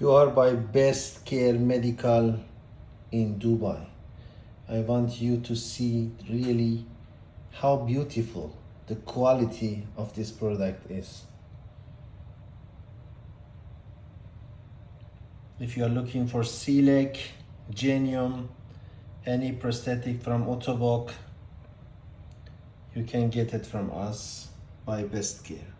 You are by BestCare Medical in Dubai. I want you to see really how beautiful the quality of this product is. If you are looking for celiac, genium, any prosthetic from Ottobock, you can get it from us by BestCare.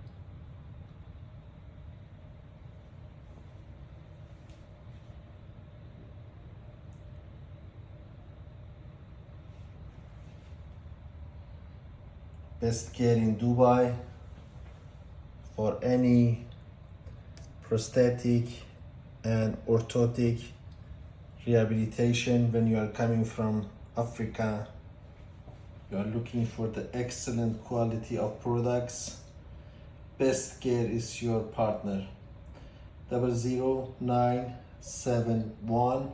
BestCare in Dubai for any prosthetic and orthotic rehabilitation when you are coming from Africa. You are looking for the excellent quality of products. BestCare is your partner. 00971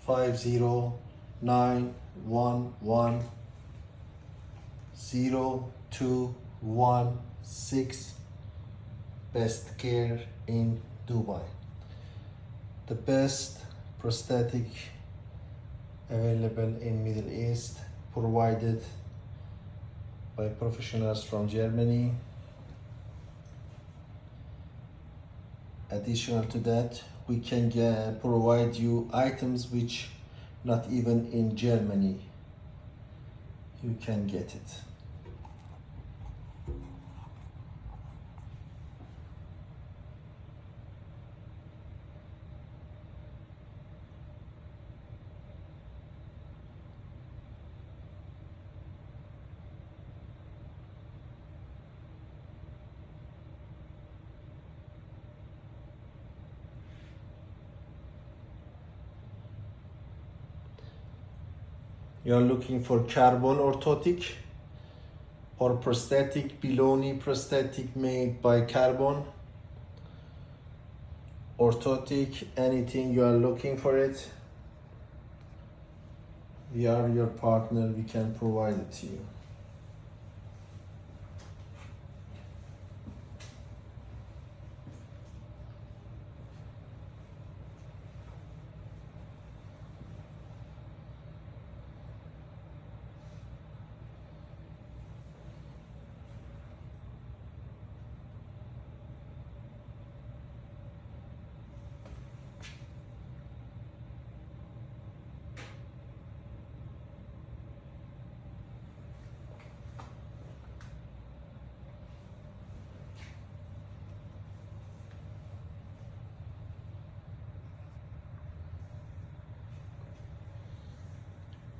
50911 0216. BestCare in Dubai. The best prosthetic available in Middle East, provided by professionals from Germany. Additional to that, we can provide you items which not even in Germany you can get it. You are looking for carbon orthotic or prosthetic, baloney prosthetic made by carbon, orthotic, anything you are looking for it, we are your partner, we can provide it to you.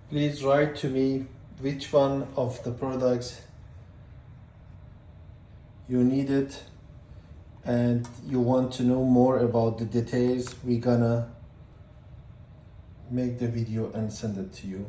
Please write to me which one of the products you needed and you want to know more about the details. We're gonna make the video and send it to you.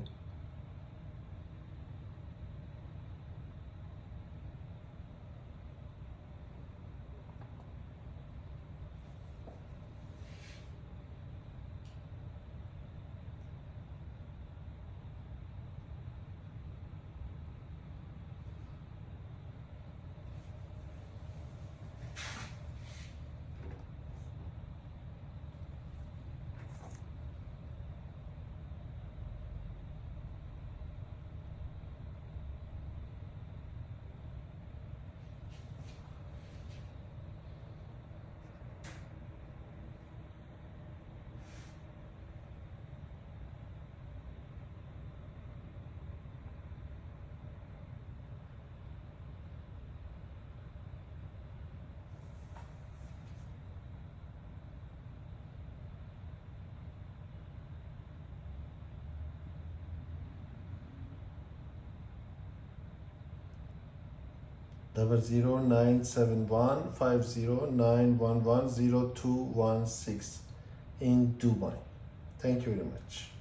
Number 0971 50911 0216 in Dubai. Thank you very much.